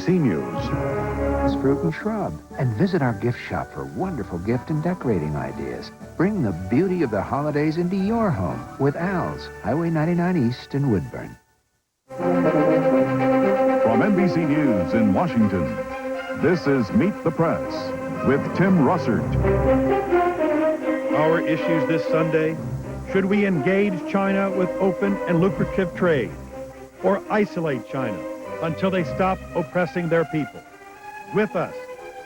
NBC News. Fruit and shrub, and visit our gift shop for wonderful gift and decorating ideas. Bring the beauty of the holidays into your home with Al's, Highway 99 East in Woodburn. From NBC News in Washington, this is Meet the Press with Tim Russert. Our issues this Sunday: should we engage China with open and lucrative trade, or isolate China until they stop oppressing their people? With us,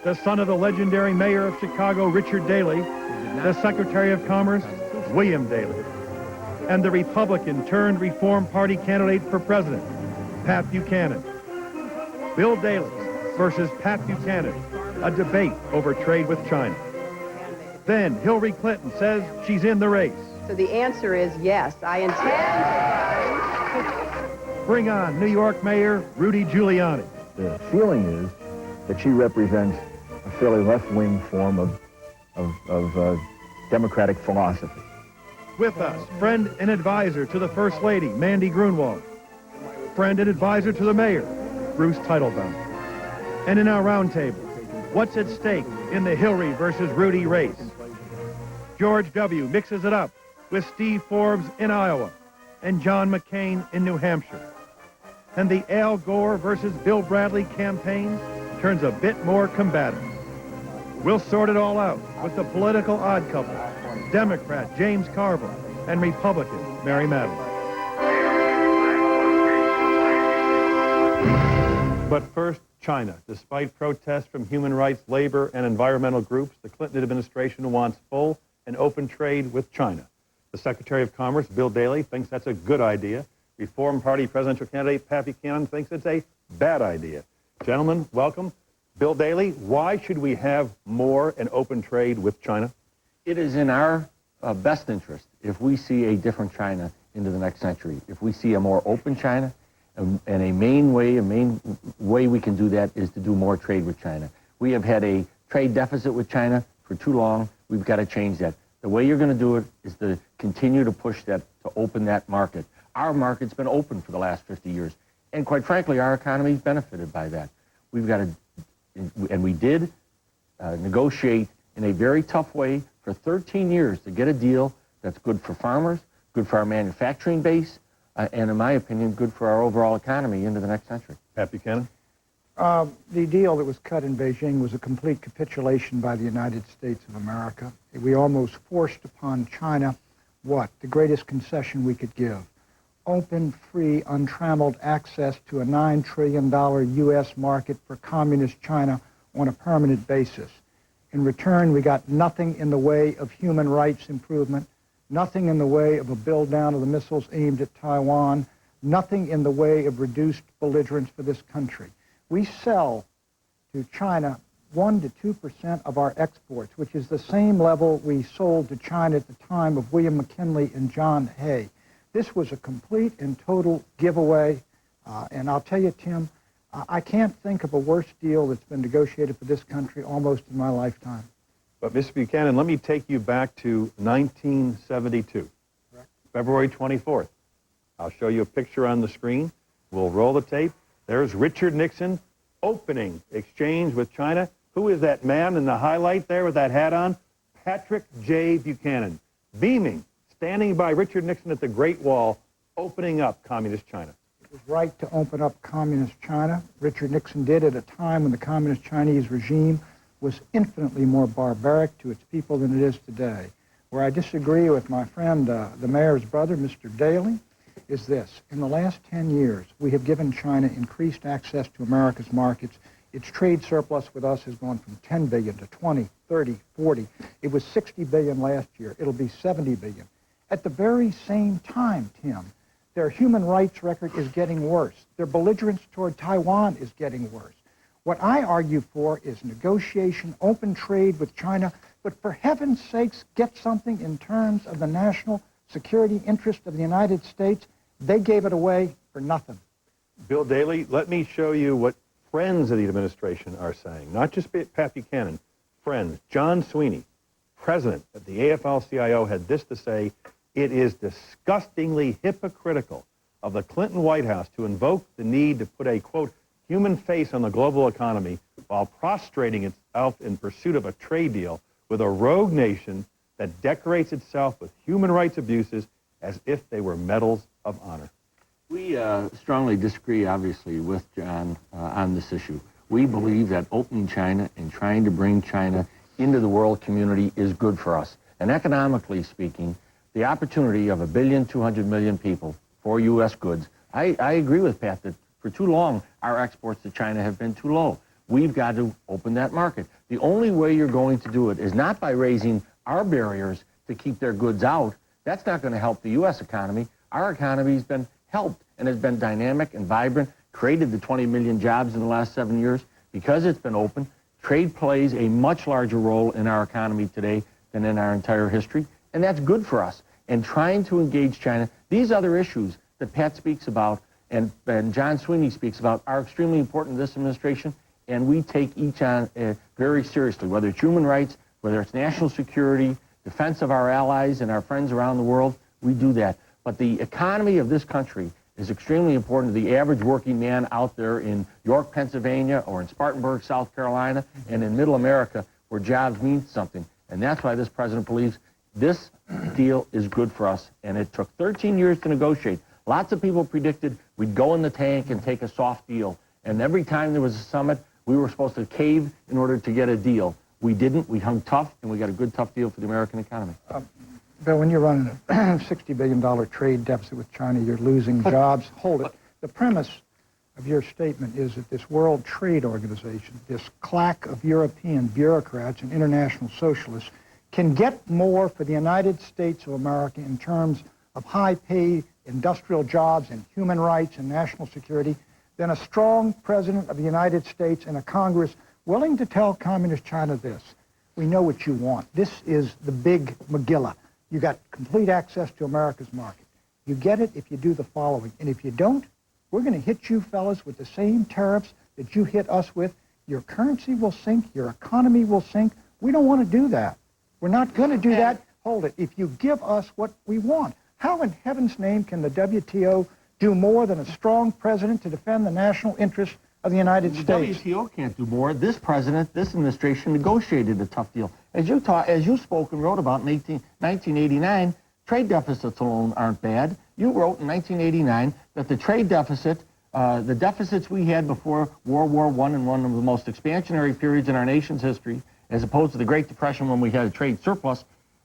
the son of the legendary mayor of Chicago, Richard Daley, the Secretary of Commerce, William Daley, and the Republican-turned-Reform Party candidate for president, Pat Buchanan. Bill Daley versus Pat Buchanan, a debate over trade with China. Then Hillary Clinton says she's in the race. So the answer is yes, I intend to. Bring on New York Mayor Rudy Giuliani. The feeling is that she represents a fairly left-wing form of democratic philosophy. With us, friend and advisor to the First Lady, Mandy Grunwald. Friend and advisor to the mayor, Bruce Teitelbaum. And in our roundtable, what's at stake in the Hillary versus Rudy race? George W. mixes it up with Steve Forbes in Iowa and John McCain in New Hampshire. And the Al Gore versus Bill Bradley campaign turns a bit more combative. We'll sort it all out with the political odd couple, Democrat James Carville and Republican Mary Madeline. But first, China. Despite protests from human rights, labor, and environmental groups, the Clinton administration wants full and open trade with China. The Secretary of Commerce, Bill Daley, thinks that's a good idea. Reform Party presidential candidate Pat Buchanan thinks it's a bad idea. Gentlemen, welcome. Bill Daley, why should we have more and open trade with China? It is in our best interest if we see a different China into the next century. If we see a more open China, and a main way we can do that is to do more trade with China. We have had a trade deficit with China for too long. We've got to change that. The way you're going to do it is to continue to push that, to open that market. Our market's been open for the last 50 years. And quite frankly, our economy's benefited by that. We've got to, and we did negotiate in a very tough way for 13 years to get a deal that's good for farmers, good for our manufacturing base, and in my opinion, good for our overall economy into the next century. Pat Buchanan? The deal that was cut in Beijing was a complete capitulation by the United States of America. We almost forced upon China what? The greatest concession we could give. Open, free, untrammeled access to a $9 trillion U.S. market for communist China on a permanent basis. In return, we got nothing in the way of human rights improvement, nothing in the way of a build down of the missiles aimed at Taiwan, nothing in the way of reduced belligerence for this country. We sell to China 1 to 2% of our exports, which is the same level we sold to China at the time of William McKinley and John Hay. This was a complete and total giveaway, and I'll tell you, Tim, I can't think of a worse deal that's been negotiated for this country almost in my lifetime. But Mr. Buchanan, let me take you back to 1972, correct. February 24th. I'll show you a picture on the screen. We'll roll the tape. There's Richard Nixon opening exchange with China. Who is that man in the highlight there with that hat on? Patrick J. Buchanan, beaming, standing by Richard Nixon at the Great Wall, opening up communist China. It was right to open up communist China. Richard Nixon did at a time when the communist Chinese regime was infinitely more barbaric to its people than it is today. Where I disagree with my friend, the mayor's brother, Mr. Daley, is this. In the last 10 years, we have given China increased access to America's markets. Its trade surplus with us has gone from 10 billion to 20, 30, 40. It was 60 billion last year. It'll be 70 billion. At the very same time, Tim, their human rights record is getting worse. Their belligerence toward Taiwan is getting worse. What I argue for is negotiation, open trade with China, but for heaven's sakes, get something in terms of the national security interest of the United States. They gave it away for nothing. Bill Daley, let me show you what friends of the administration are saying. Not just Pat Buchanan, friends. John Sweeney, president of the AFL-CIO, had this to say: "It is disgustingly hypocritical of the Clinton White House to invoke the need to put a, quote, human face on the global economy while prostrating itself in pursuit of a trade deal with a rogue nation that decorates itself with human rights abuses as if they were medals of honor. We strongly disagree, obviously, with John on this issue. We believe that opening China and trying to bring China into the world community is good for us. And economically speaking, the opportunity of 1.2 billion people for U.S. goods, I agree with Pat that for too long our exports to China have been too low. We've got to open that market. The only way you're going to do it is not by raising our barriers to keep their goods out. That's not going to help the U.S. economy. Our economy has been helped and has been dynamic and vibrant, created the 20 million jobs in the last 7 years. Because it's been open, trade plays a much larger role in our economy today than in our entire history, and that's good for us. And trying to engage China, these other issues that Pat speaks about and John Sweeney speaks about are extremely important to this administration, and we take each on very seriously, whether it's human rights, whether it's national security, defense of our allies and our friends around the world, we do that. But the economy of this country is extremely important to the average working man out there in York, Pennsylvania, or in Spartanburg, South Carolina, and in Middle America, where jobs mean something. And that's why this president believes this deal is good for us. And it took 13 years to negotiate. Lots of people predicted we'd go in the tank and take a soft deal. And every time there was a summit, we were supposed to cave in order to get a deal. We didn't. We hung tough, and we got a good, tough deal for the American economy. Bill, when you're running a $60 billion trade deficit with China, you're losing jobs. Hold it. The premise of your statement is that this World Trade Organization, this claque of European bureaucrats and international socialists, can get more for the United States of America in terms of high-paid industrial jobs and human rights and national security than a strong president of the United States and a Congress willing to tell Communist China this. We know what you want. This is the big Megillah. You got complete access to America's market. You get it if you do the following. And if you don't, we're going to hit you fellas with the same tariffs that you hit us with. Your currency will sink. Your economy will sink. We don't want to do that. We're not going to do that. Hold it. If you give us what we want. How in heaven's name can the WTO do more than a strong president to defend the national interests of the United States? The WTO can't do more. This president, this administration negotiated a tough deal. As you spoke and wrote about in 1989, trade deficits alone aren't bad. You wrote in 1989 that the trade deficit, the deficits we had before World War I and one of the most expansionary periods in our nation's history, as opposed to the Great Depression when we had a trade surplus,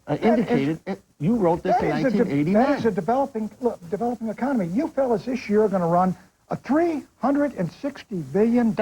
indicated, you wrote this in 1989. That is a developing economy. You fellas this year are going to run a $360 billion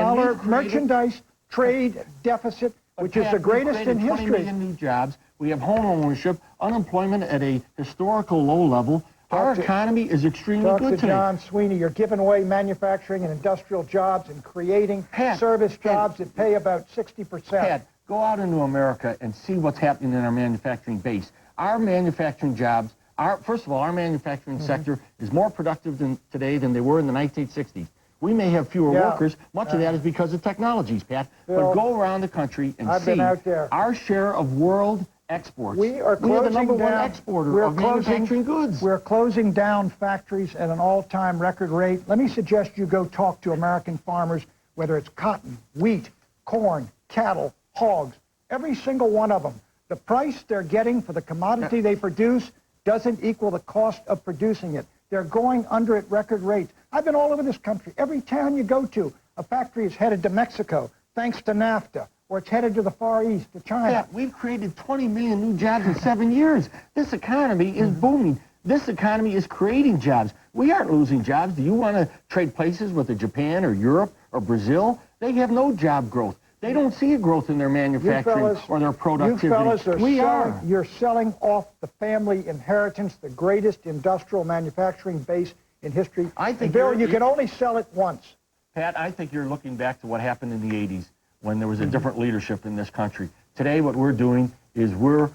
merchandise trade deficit, which is the greatest in history. 20 million new jobs. We have home ownership, unemployment at a historical low level. Our economy is extremely good today. Talk to John Sweeney. You're giving away manufacturing and industrial jobs and creating service jobs that pay about 60%. Pat, go out into America and see what's happening in our manufacturing base. Our manufacturing jobs, first of all, our manufacturing sector is more productive today than they were in the 1960s. We may have fewer workers. Much of that is because of technologies, Pat. Bill, but go around the country and I've see been out there. Our share of world exports. We are the number one exporter of manufacturing goods. We're closing down factories at an all-time record rate. Let me suggest you go talk to American farmers, whether it's cotton, wheat, corn, cattle, hogs, every single one of them. The price they're getting for the commodity they produce doesn't equal the cost of producing it. They're going under at record rates. I've been all over this country. Every town you go to, a factory is headed to Mexico, thanks to NAFTA, or it's headed to the Far East, to China. Pat, we've created 20 million new jobs in 7 years. This economy is booming. This economy is creating jobs. We aren't losing jobs. Do you want to trade places with Japan or Europe or Brazil? They have no job growth. They don't see a growth in their manufacturing or their productivity. You fellas you're selling off the family inheritance, the greatest industrial manufacturing base in history. I think, Bill, you can only sell it once. Pat, I think you're looking back to what happened in the 80s when there was a different leadership in this country. Today, what we're doing is we're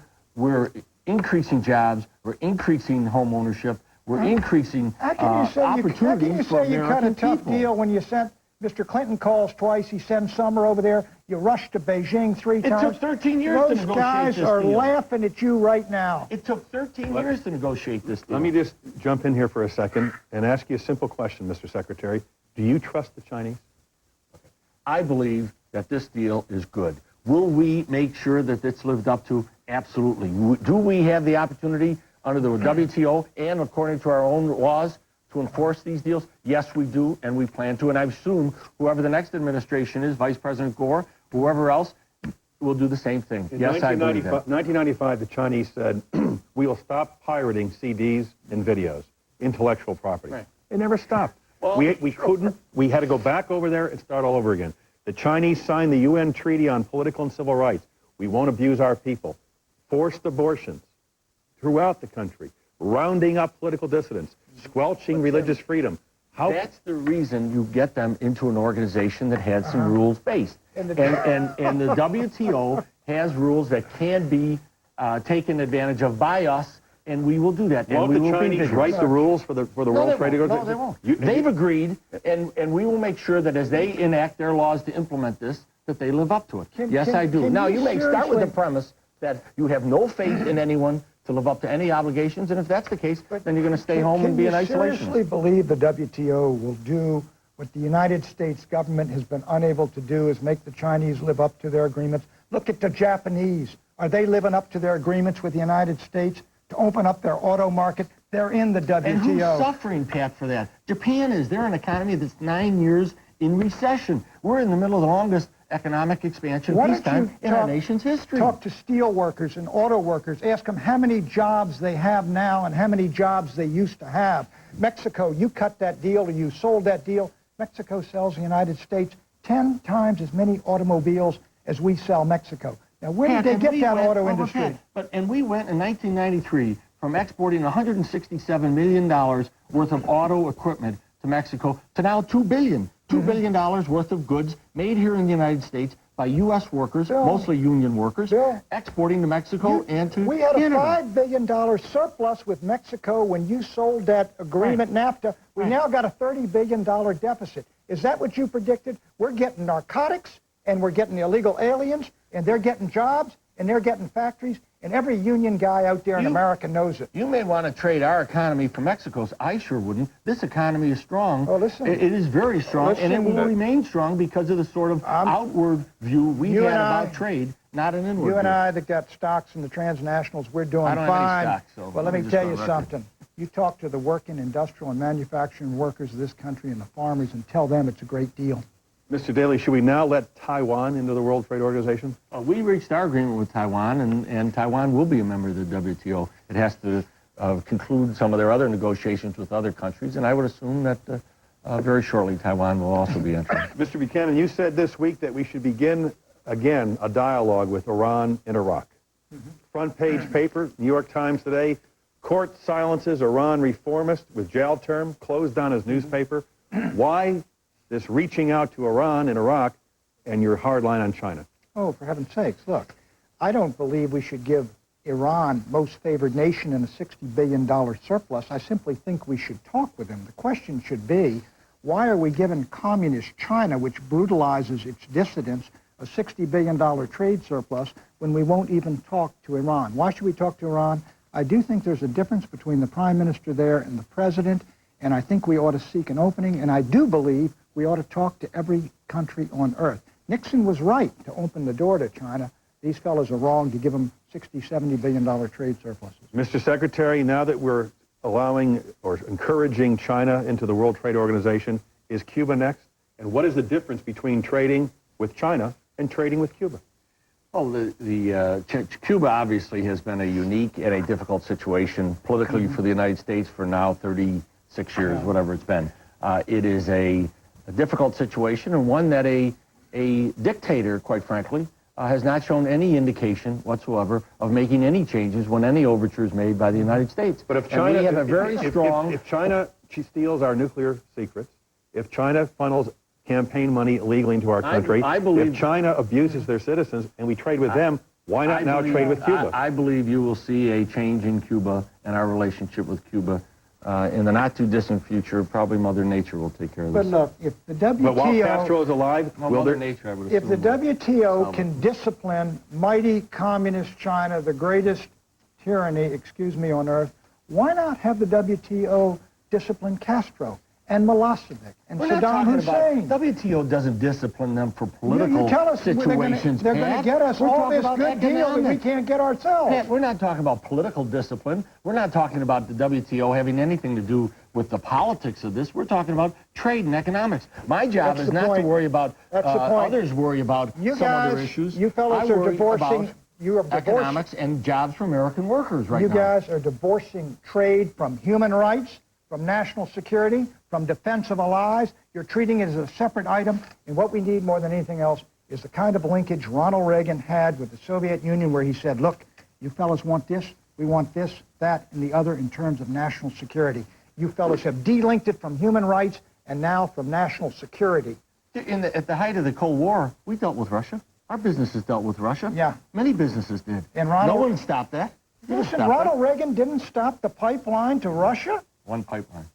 increasing jobs, we're increasing home ownership, we're increasing opportunities for American people. How can you say you cut a tough deal when you sent Mr. Clinton calls twice, he sends Summer over there, you rush to Beijing 3 times. It took 13 years to negotiate this deal. Those guys are laughing at you right now. It took 13 years to negotiate this deal. Let me just jump in here for a second and ask you a simple question, Mr. Secretary. Do you trust the Chinese? I believe that this deal is good. Will we make sure that it's lived up to? Absolutely. Do we have the opportunity under the WTO and according to our own laws to enforce these deals? Yes, we do, and we plan to. And I assume whoever the next administration is, Vice President Gore, whoever else, will do the same thing. Yes, I believe that. 1995, the Chinese said, we will stop pirating CDs and videos, intellectual property. Right. They never stopped. Well, we couldn't. We had to go back over there and start all over again. The Chinese signed the UN Treaty on Political and Civil Rights. We won't abuse our people. Forced abortions throughout the country, rounding up political dissidents, squelching religious freedom. That's the reason you get them into an organization that has some rules based. And the WTO has rules that can be taken advantage of by us, and we will do that. Won't the Chinese write the rules for the World Trade Organization? No, they won't. They've agreed, and we will make sure that as they enact their laws to implement this, that they live up to it. Yes, I do. Now, you may start with the premise that you have no faith in anyone to live up to any obligations, and if that's the case, then you're going to stay home and be in isolation. Can you seriously believe the WTO will do what the United States government has been unable to do, is make the Chinese live up to their agreements? Look at the Japanese. Are they living up to their agreements with the United States to open up their auto market? They're in the WTO. And who's suffering, Pat, for that? Japan is. They're an economy that's 9 years in recession. We're in the middle of the longest economic expansion peacetime in our nation's history. Talk to steel workers and auto workers. Ask them how many jobs they have now and how many jobs they used to have. Mexico, you cut that deal or you sold that deal. Mexico sells the United States 10 times as many automobiles as we sell Mexico. Now, where did they get that auto industry? And we went in 1993 from exporting $167 million worth of auto equipment to Mexico to now $2 billion. $2 billion worth of goods made here in the United States by U.S. workers, mostly union workers, exporting to Mexico and to We had Canada. a $5 billion surplus with Mexico when you sold that agreement, NAFTA. We now got a $30 billion deficit. Is that what you predicted? We're getting narcotics, and we're getting illegal aliens, and they're getting jobs, and they're getting factories, and every union guy out there in America knows it. You may want to trade our economy for Mexico's. I sure wouldn't. This economy is strong. Oh, listen. It is very strong, and it will remain strong because of the sort of outward view we had about trade, not an inward You and view. I that got stocks in the transnationals, we're doing I don't fine. have any stocks, so well, let me just tell go you record. something. You talk to the working industrial and manufacturing workers of this country and the farmers and tell them it's a great deal. Mr. Daley, should we now let Taiwan into the World Trade Organization? We reached our agreement with Taiwan, and Taiwan will be a member of the WTO. It has to conclude some of their other negotiations with other countries, and I would assume that very shortly Taiwan will also be entering. Mr. Buchanan, you said this week that we should begin, again, a dialogue with Iran and Iraq. Front page paper, New York Times today, court silences Iran reformist with jail term, closed down his newspaper. Why this reaching out to Iran and Iraq and your hard line on China? Oh, for heaven's sakes, look, I don't believe we should give Iran, most favored nation, in a $60 billion surplus. I simply think we should talk with them. The question should be, why are we giving communist China, which brutalizes its dissidents, a $60 billion trade surplus when we won't even talk to Iran? Why should we talk to Iran? I do think there's a difference between the prime minister there and the president, and I think we ought to seek an opening, and I do believe we ought to talk to every country on earth. Nixon was right to open the door to China. These fellows are wrong to give them $60, $70 billion trade surpluses. Mr. Secretary, now that we're allowing or encouraging China into the World Trade Organization, is Cuba next? And what is the difference between trading with China and trading with Cuba? Well, Cuba obviously has been a unique and a difficult situation politically for the United States for now 36 years, whatever it's been. It is a difficult situation, and one that a dictator, quite frankly, has not shown any indication whatsoever of making any changes when any overture is made by the United States. But if China, and we have a very strong... If China steals our nuclear secrets, if China funnels campaign money illegally into our country, I believe, if China abuses their citizens and we trade with them, why not now trade with Cuba? I believe you will see a change in Cuba and our relationship with Cuba in the not-too-distant future. Probably Mother Nature will take care of this. But look, if the WTO... But while Castro is alive, Mother Nature, I would assume, if the WTO can discipline mighty communist China, the greatest tyranny, on earth, why not have the WTO discipline Castro? and Milosevic and We're not Saddam talking Hussein. about, WTO doesn't discipline them for You political tell us situations, they're going to Pat. get us We're all talking this about good deal that we economics. can't get ourselves. Pat, we're not talking about political discipline. We're not talking about the WTO having anything to do with the politics of this. We're talking about trade and economics. My job That's is the not point. to worry about That's the point. others worry about You some guys, other issues. you fellas I are worry divorcing. about You are divorcing. economics and jobs for American workers right You now. guys are divorcing trade from human rights, from national security, from defense of allies. You're treating it as a separate item. And what we need more than anything else is the kind of linkage Ronald Reagan had with the Soviet Union, where he said, look, you fellas want this, we want this, that, and the other in terms of national security. You fellas have delinked it from human rights and now from national security. At the height of the Cold War, we dealt with Russia. Our businesses dealt with Russia. Yeah. Many businesses did. And Ronald- No one stopped that. He didn't Listen, stop Ronald that. Reagan didn't stop the pipeline to Russia? One pipeline.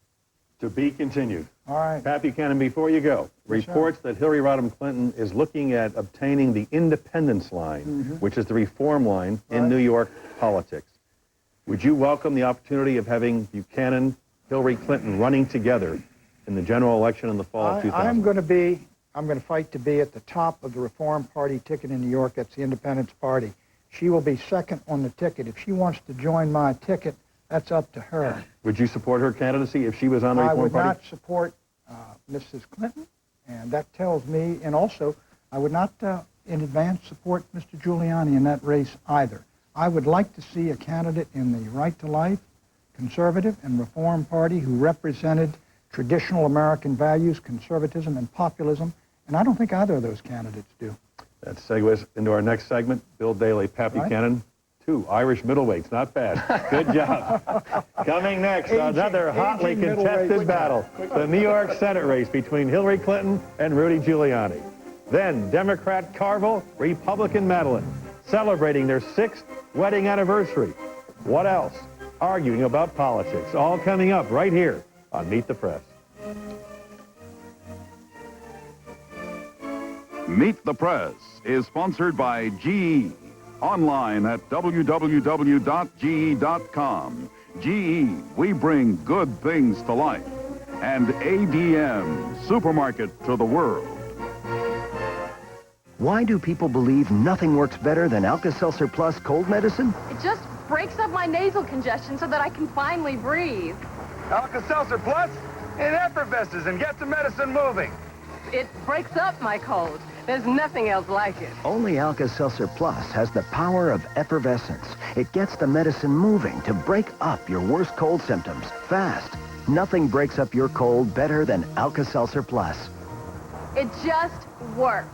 To be continued. All right. Pat Buchanan, before you go, Yes, sir. reports that Hillary Rodham Clinton is looking at obtaining the independence line, which is the reform line in Right. New York politics. Would you welcome the opportunity of having Buchanan, Hillary Clinton running together in the general election in the fall of 2000? I'm going to fight to be at the top of the Reform Party ticket in New York. That's the Independence Party. She will be second on the ticket. If she wants to join my ticket, that's up to her. Would you support her candidacy if she was on the I Reform would Party? not support Mrs. Clinton, and that tells me, and also, I would not in advance support Mr. Giuliani in that race either. I would like to see a candidate in the Right to Life, Conservative, and Reform Party who represented traditional American values, conservatism, and populism, and I don't think either of those candidates do. That segues into our next segment. Bill Daley, Pat Right. Buchanan, two Irish middleweights. Not bad. Good job. Coming next, another hotly aging contested middleweight. battle. The New York Senate race between Hillary Clinton and Rudy Giuliani. Then Democrat Carville, Republican Madeline, celebrating their 6th wedding anniversary. What else? Arguing about politics. All coming up right here on Meet the Press. Meet the Press is sponsored by GE. Online at www.ge.com. GE, we bring good things to life. And ADM, supermarket to the world. Why do people believe nothing works better than Alka-Seltzer Plus cold medicine? It just breaks up my nasal congestion so that I can finally breathe. Alka-Seltzer Plus, it effervesces and gets the medicine moving. It breaks up my cold. There's nothing else like it. Only Alka-Seltzer Plus has the power of effervescence. It gets the medicine moving to break up your worst cold symptoms fast. Nothing breaks up your cold better than Alka-Seltzer Plus. It just works.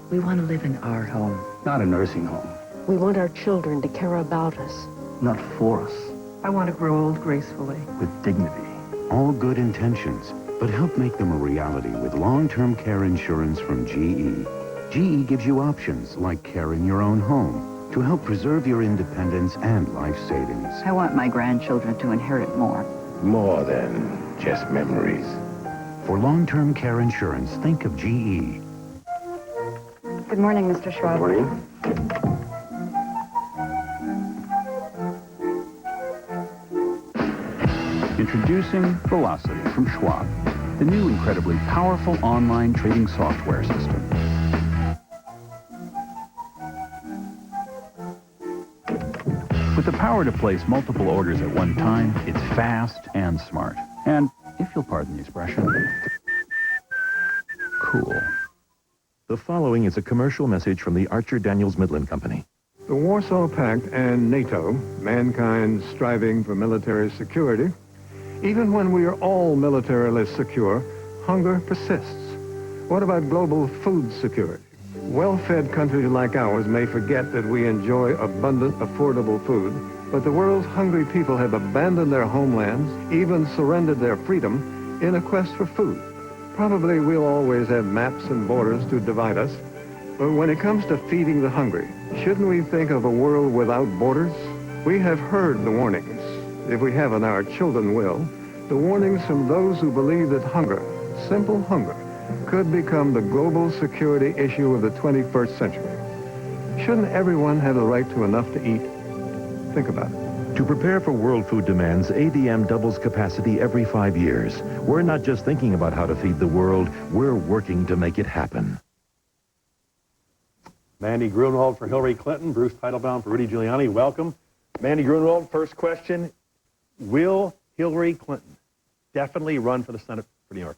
We want to live in our home. Not a nursing home. We want our children to care about us. Not for us. I want to grow old gracefully. With dignity. All good intentions, but help make them a reality with long-term care insurance from GE. GE gives you options like care in your own home to help preserve your independence and life savings. I want my grandchildren to inherit more. More than just memories. For long-term care insurance, think of GE. Good morning, Mr. Schwab. Good morning. Introducing Velocity from Schwab, the new incredibly powerful online trading software system. With the power to place multiple orders at one time, it's fast and smart. And, if you'll pardon the expression, cool. The following is a commercial message from the Archer Daniels Midland Company. The Warsaw Pact and NATO, mankind striving for military security, even when we are all militarily secure, hunger persists. What about global food security? Well-fed countries like ours may forget that we enjoy abundant, affordable food, but the world's hungry people have abandoned their homelands, even surrendered their freedom, in a quest for food. Probably we'll always have maps and borders to divide us, but when it comes to feeding the hungry, shouldn't we think of a world without borders? We have heard the warnings. If we haven't, our children will. The warnings from those who believe that hunger, simple hunger, could become the global security issue of the 21st century. Shouldn't everyone have the right to enough to eat? Think about it. To prepare for world food demands, ADM doubles capacity every 5 years. We're not just thinking about how to feed the world, we're working to make it happen. Mandy Grunwald for Hillary Clinton, Bruce Teitelbaum for Rudy Giuliani. Welcome. Mandy Grunwald, first question. Will Hillary Clinton definitely run for the Senate for New York?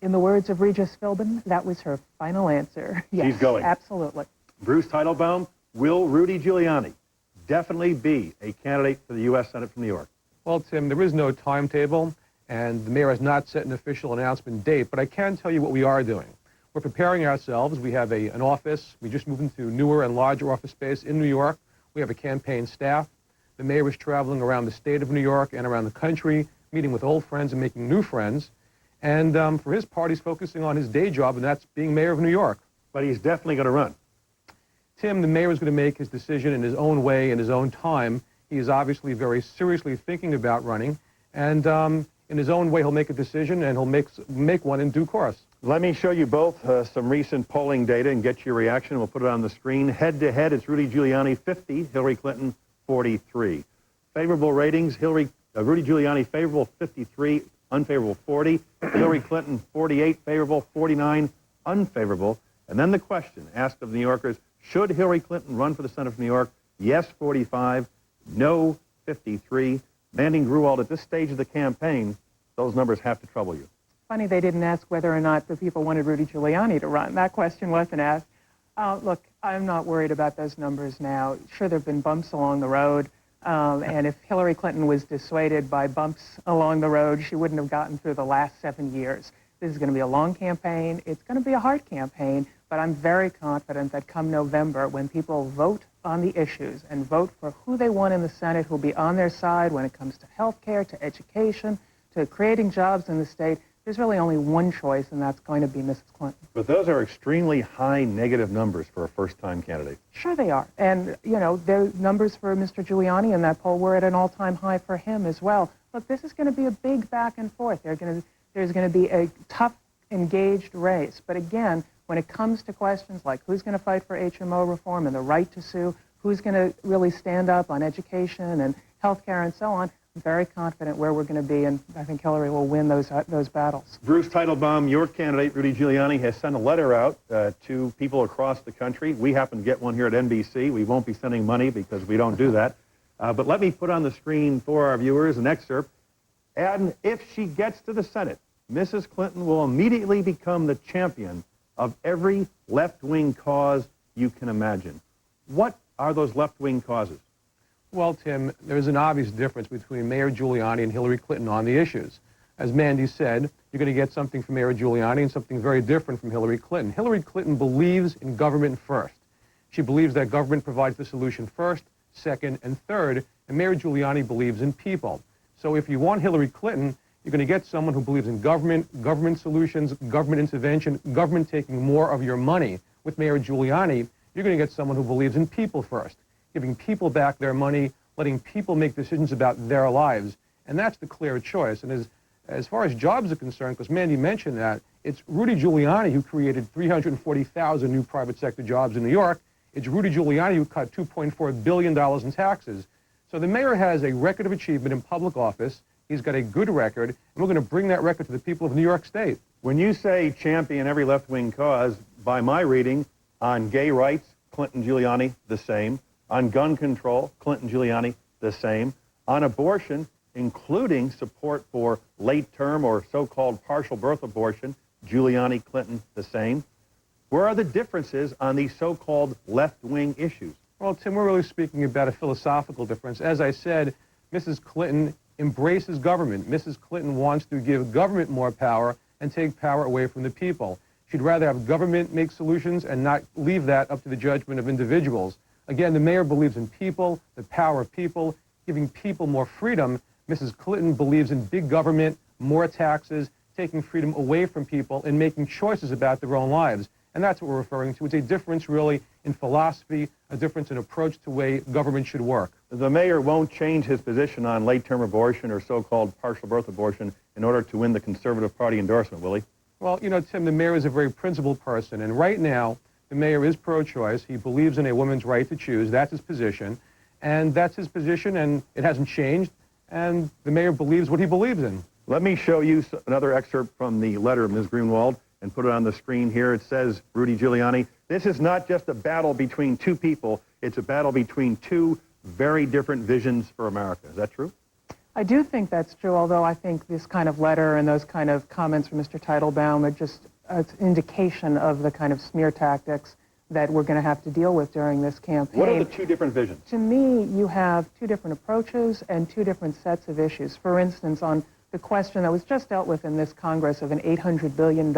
In the words of Regis Philbin, that was her final answer. Yes, she's going. Absolutely. Bruce Teitelbaum, will Rudy Giuliani definitely be a candidate for the U.S. Senate from New York? Well, Tim, there is no timetable, and the mayor has not set an official announcement date, but I can tell you what we are doing. We're preparing ourselves. We have an office. We just moved into newer and larger office space in New York. We have a campaign staff. The mayor is traveling around the state of New York and around the country, meeting with old friends and making new friends. And for his part, he's focusing on his day job, and that's being mayor of New York. But he's definitely going to run. Tim, the mayor is going to make his decision in his own way, in his own time. He is obviously very seriously thinking about running. And in his own way, he'll make a decision, and he'll make one in due course. Let me show you both some recent polling data and get your reaction. We'll put it on the screen. Head-to-head, it's Rudy Giuliani 50, Hillary Clinton 43. Favorable ratings, Rudy Giuliani favorable 53, unfavorable 40. Hillary Clinton 48 favorable, 49 unfavorable. And then the question asked of New Yorkers, should Hillary Clinton run for the Senate of New York? Yes, 45, no, 53. Mandy Grunwald, at this stage of the campaign, those numbers have to trouble you. Funny they didn't ask whether or not the people wanted Rudy Giuliani to run. That question wasn't asked. Look, I'm not worried about those numbers now. Sure, there have been bumps along the road, and if Hillary Clinton was dissuaded by bumps along the road, she wouldn't have gotten through the last 7 years. This is going to be a long campaign. It's going to be a hard campaign, but I'm very confident that come November, when people vote on the issues and vote for who they want in the Senate, who'll be on their side when it comes to health care, to education, to creating jobs in the state, there's really only one choice, and that's going to be Mrs. Clinton. But those are extremely high negative numbers for a first-time candidate. Sure they are. And, you know, the numbers for Mr. Giuliani in that poll were at an all-time high for him as well. Look, this is going to be a big back and forth. There's going to be a tough, engaged race. But again, when it comes to questions like who's going to fight for HMO reform and the right to sue, who's going to really stand up on education and health care and so on, I'm very confident where we're going to be, and I think Hillary will win those battles. Bruce Teitelbaum, your candidate, Rudy Giuliani, has sent a letter out to people across the country. We happen to get one here at NBC. We won't be sending money because we don't do that. But let me put on the screen for our viewers an excerpt. And if she gets to the Senate, Mrs. Clinton will immediately become the champion of every left-wing cause you can imagine. What are those left-wing causes? Well, Tim, there's an obvious difference between Mayor Giuliani and Hillary Clinton on the issues. As Mandy said, you're going to get something from Mayor Giuliani and something very different from Hillary Clinton. Hillary Clinton believes in government first. She believes that government provides the solution first, second, and third, and Mayor Giuliani believes in people. So if you want Hillary Clinton, you're going to get someone who believes in government solutions, government intervention, government taking more of your money. With Mayor Giuliani, you're going to get someone who believes in people first, giving people back their money, letting people make decisions about their lives. And that's the clear choice. And as far as jobs are concerned, because Mandy mentioned that, it's Rudy Giuliani who created 340,000 new private sector jobs in New York. It's Rudy Giuliani who cut $2.4 billion in taxes. So the mayor has a record of achievement in public office. He's got a good record, and we're going to bring that record to the people of New York State. When you say champion every left-wing cause, by my reading, on gay rights, Clinton Giuliani, the same. On gun control, Clinton Giuliani, the same. On abortion, including support for late-term or so-called partial birth abortion, Giuliani, Clinton, the same. Where are the differences on these so-called left-wing issues? Well, Tim, we're really speaking about a philosophical difference. As I said, Mrs. Clinton embraces government. Mrs. Clinton wants to give government more power and take power away from the people. She'd rather have government make solutions and not leave that up to the judgment of individuals. Again, the mayor believes in people, the power of people, giving people more freedom. Mrs. Clinton believes in big government, more taxes, taking freedom away from people and making choices about their own lives. And that's what we're referring to. It's a difference, really, in philosophy, a difference in approach to the way government should work. The mayor won't change his position on late-term abortion or so-called partial birth abortion in order to win the Conservative Party endorsement, will he? Well, you know, Tim, the mayor is a very principled person, and right now, the mayor is pro-choice. He believes in a woman's right to choose. That's his position. And that's his position, and it hasn't changed. And the mayor believes what he believes in. Let me show you another excerpt from the letter of Ms. Grunwald and put it on the screen here. It says, Rudy Giuliani, this is not just a battle between two people. It's a battle between two very different visions for America. Is that true? I do think that's true, although I think this kind of letter and those kind of comments from Mr. Teitelbaum are just an indication of the kind of smear tactics that we're going to have to deal with during this campaign. What are the two different visions? To me, you have two different approaches and two different sets of issues. For instance, on the question that was just dealt with in this Congress of an $800 billion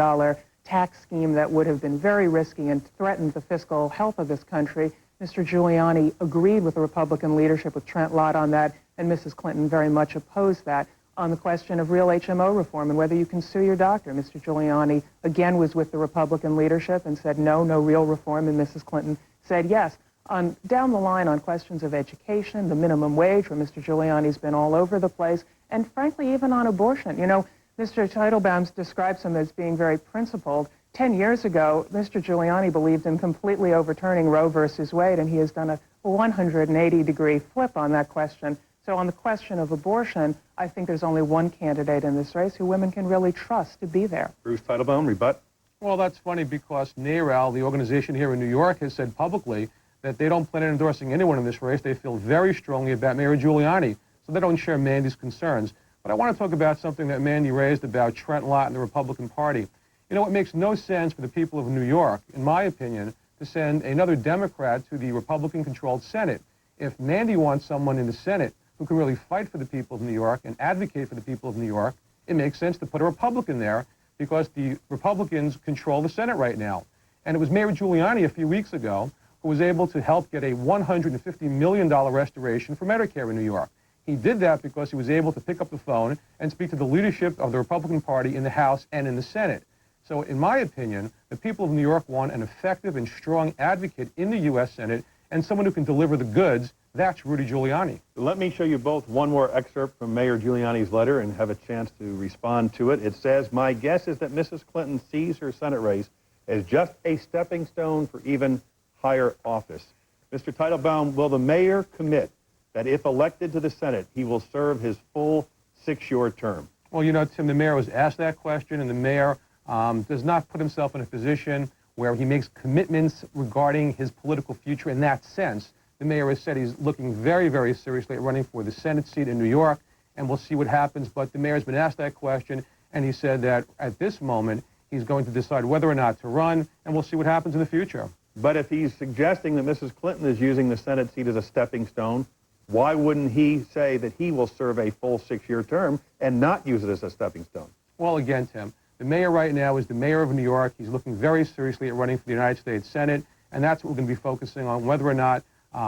tax scheme that would have been very risky and threatened the fiscal health of this country, Mr. Giuliani agreed with the Republican leadership, with Trent Lott on that, and Mrs. Clinton very much opposed that. On the question of real HMO reform and whether you can sue your doctor, Mr. Giuliani again was with the Republican leadership and said no real reform, and Mrs. Clinton said yes. Down the line on questions of education, the minimum wage, where Mr. Giuliani's been all over the place, and frankly even on abortion. You know, Mr. Teitelbaum describes him as being very principled. 10 years ago, Mr. Giuliani believed in completely overturning Roe versus Wade, and he has done a 180-degree flip on that question. So on the question of abortion, I think there's only one candidate in this race who women can really trust to be there. Bruce Teitelbaum, rebut? Well, that's funny because NARAL, the organization here in New York, has said publicly that they don't plan on endorsing anyone in this race. They feel very strongly about Mayor Giuliani, so they don't share Mandy's concerns. But I want to talk about something that Mandy raised about Trent Lott and the Republican Party. You know, it makes no sense for the people of New York, in my opinion, to send another Democrat to the Republican-controlled Senate. If Mandy wants someone in the Senate who can really fight for the people of New York and advocate for the people of New York, it makes sense to put a Republican there because the Republicans control the Senate right now. And it was Mayor Giuliani a few weeks ago who was able to help get a $150 million restoration for Medicare in New York. He did that because he was able to pick up the phone and speak to the leadership of the Republican Party in the House and in the Senate. So in my opinion, the people of New York want an effective and strong advocate in the U.S. Senate and someone who can deliver the goods. That's Rudy Giuliani. Let me show you both one more excerpt from Mayor Giuliani's letter and have a chance to respond to it. It says, my guess is that Mrs. Clinton sees her Senate race as just a stepping stone for even higher office. Mr. Teitelbaum, will the mayor commit that if elected to the Senate, he will serve his full 6-year term? Well, you know, Tim, the mayor was asked that question, and the mayor does not put himself in a position where he makes commitments regarding his political future in that sense. The mayor has said he's looking very, very seriously at running for the Senate seat in New York, and we'll see what happens. But the mayor has been asked that question, and he said that at this moment, he's going to decide whether or not to run, and we'll see what happens in the future. But if he's suggesting that Mrs. Clinton is using the Senate seat as a stepping stone, why wouldn't he say that he will serve a full 6-year term and not use it as a stepping stone? Well, again, Tim, the mayor right now is the mayor of New York. He's looking very seriously at running for the United States Senate, and that's what we're going to be focusing on, whether or not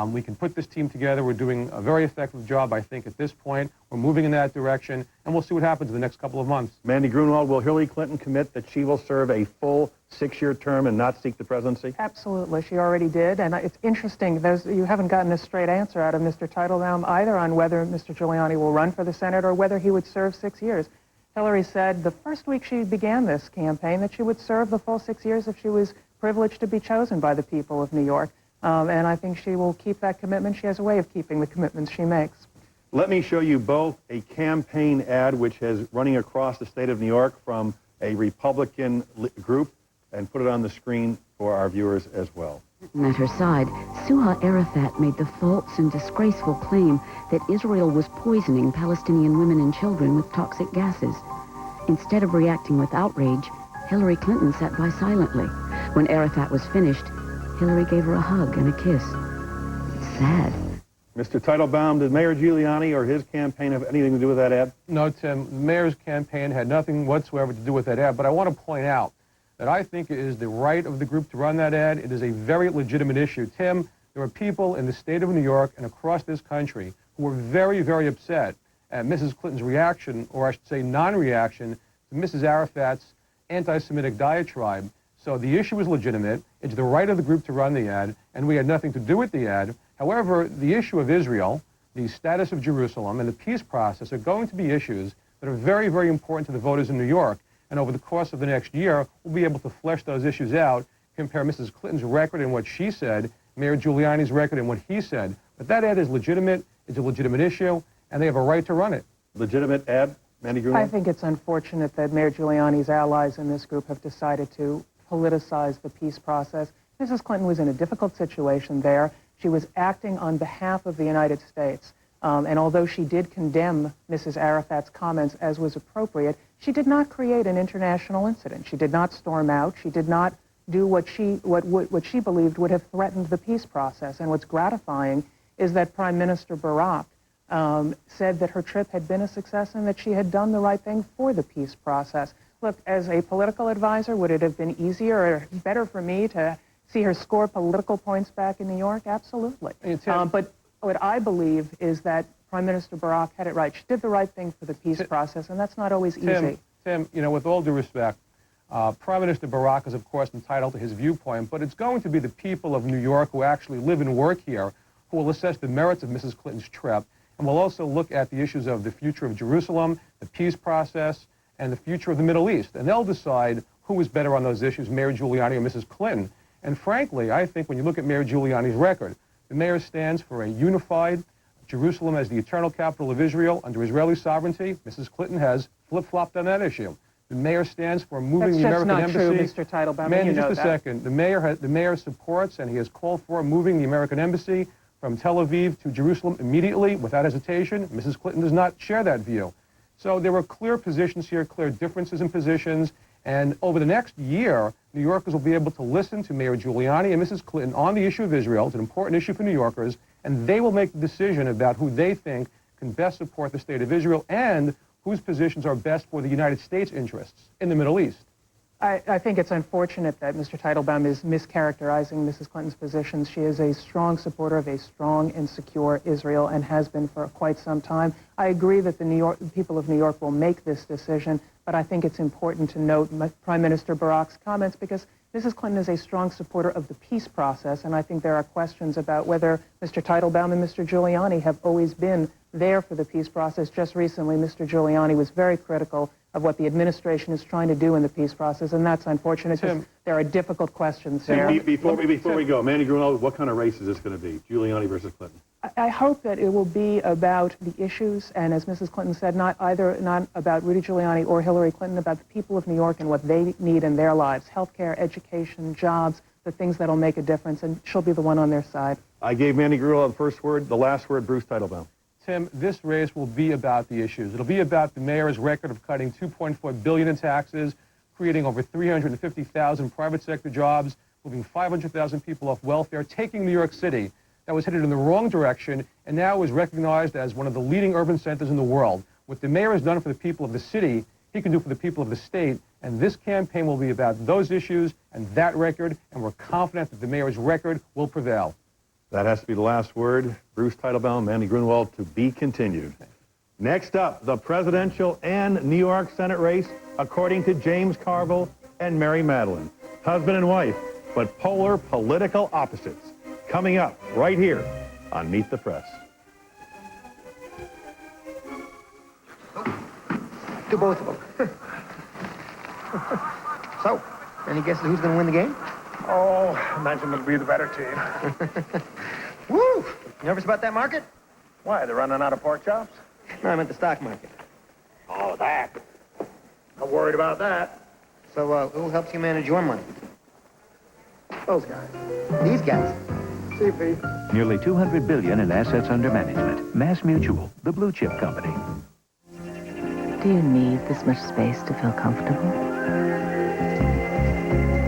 we can put this team together. We're doing a very effective job, I think, at this point. We're moving in that direction, and we'll see what happens in the next couple of months. Mandy Grunwald, will Hillary Clinton commit that she will serve a full 6-year term and not seek the presidency? Absolutely. She already did, and it's interesting. You haven't gotten a straight answer out of Mr. Teitelbaum either on whether Mr. Giuliani will run for the Senate or whether he would serve 6 years. Hillary said the first week she began this campaign that she would serve the full 6 years if she was privileged to be chosen by the people of New York. And I think she will keep that commitment. She has a way of keeping the commitments she makes. Let me show you both a campaign ad which is running across the state of New York from a Republican group and put it on the screen for our viewers as well. At her side, Suha Arafat made the false and disgraceful claim that Israel was poisoning Palestinian women and children with toxic gases. Instead of reacting with outrage, Hillary Clinton sat by silently. When Arafat was finished, Hillary gave her a hug and a kiss. It's sad. Mr. Teitelbaum, did Mayor Giuliani or his campaign have anything to do with that ad? No, Tim. The mayor's campaign had nothing whatsoever to do with that ad, but I want to point out that I think it is the right of the group to run that ad. It is a very legitimate issue. Tim, there are people in the state of New York and across this country who were very, very upset at Mrs. Clinton's reaction, or I should say non-reaction, to Mrs. Arafat's anti-Semitic diatribe. So the issue is legitimate. It's the right of the group to run the ad, and we had nothing to do with the ad. However, the issue of Israel, the status of Jerusalem, and the peace process are going to be issues that are very, very important to the voters in New York. And over the course of the next year, we'll be able to flesh those issues out, compare Mrs. Clinton's record and what she said, Mayor Giuliani's record and what he said. But that ad is legitimate, it's a legitimate issue, and they have a right to run it. Legitimate ad, Mandy Grunwald? I think it's unfortunate that Mayor Giuliani's allies in this group have decided to politicize the peace process. Mrs. Clinton was in a difficult situation there. She was acting on behalf of the United States. And although she did condemn Mrs. Arafat's comments as was appropriate, she did not create an international incident. She did not storm out. She did not do what she believed would have threatened the peace process. And what's gratifying is that Prime Minister Barack said that her trip had been a success and that she had done the right thing for the peace process. Look, as a political advisor, would it have been easier or better for me to see her score political points back in New York? Absolutely. But what I believe is that Prime Minister Barack had it right. She did the right thing for the peace process, and that's not always easy. Tim, you know, with all due respect, Prime Minister Barack is, of course, entitled to his viewpoint, but it's going to be the people of New York who actually live and work here who will assess the merits of Mrs. Clinton's trip, and will also look at the issues of the future of Jerusalem, the peace process, and the future of the Middle East. And they'll decide who is better on those issues, Mayor Giuliani or Mrs. Clinton. And frankly, I think when you look at Mayor Giuliani's record, the mayor stands for a unified Jerusalem as the eternal capital of Israel under Israeli sovereignty. Mrs. Clinton has flip-flopped on that issue. The mayor stands for moving the American Embassy. That's just not true, Mr. Teitelbaum. Man, just a second. The mayor supports and he has called for moving the American Embassy from Tel Aviv to Jerusalem immediately without hesitation. Mrs. Clinton does not share that view. So there were clear positions here, clear differences in positions. And over the next year, New Yorkers will be able to listen to Mayor Giuliani and Mrs. Clinton on the issue of Israel. It's an important issue for New Yorkers. And they will make the decision about who they think can best support the state of Israel and whose positions are best for the United States' interests in the Middle East. I think it's unfortunate that Mr. Teitelbaum is mischaracterizing Mrs. Clinton's positions. She is a strong supporter of a strong and secure Israel and has been for quite some time. I agree that the people of New York will make this decision, but I think it's important to note Prime Minister Barack's comments because Mrs. Clinton is a strong supporter of the peace process, and I think there are questions about whether Mr. Teitelbaum and Mr. Giuliani have always been there for the peace process. Just recently, Mr. Giuliani was very critical of what the administration is trying to do in the peace process, and that's unfortunate because there are difficult questions there. Before we go, Mandy Grunwald, what kind of race is this going to be, Giuliani versus Clinton? I hope that it will be about the issues, and as Mrs. Clinton said, not about Rudy Giuliani or Hillary Clinton, about the people of New York and what they need in their lives, healthcare, education, jobs, the things that will make a difference, and she'll be the one on their side. I gave Mandy Grunwald the first word, the last word, Bruce Teitelbaum. Tim, this race will be about the issues. It'll be about the mayor's record of cutting $2.4 billion in taxes, creating over 350,000 private sector jobs, moving 500,000 people off welfare, taking New York City that was headed in the wrong direction and now is recognized as one of the leading urban centers in the world. What the mayor has done for the people of the city, he can do for the people of the state, and this campaign will be about those issues and that record, and we're confident that the mayor's record will prevail. That has to be the last word. Bruce Teitelbaum, Mandy Grunwald, to be continued. Next up, the presidential and New York Senate race, according to James Carville and Mary Madeline. Husband and wife, but polar political opposites. Coming up right here on Meet the Press. To both of them. So, any guesses who's going to win the game? Oh, imagine it'll be the better team. Woo! Nervous about that market? Why, they're running out of pork chops? No, I meant the stock market. Oh, that. Not worried about that. So, who helps you manage your money? Those guys. These guys. CP. Nearly $200 billion in assets under management. Mass Mutual, the blue chip company. Do you need this much space to feel comfortable?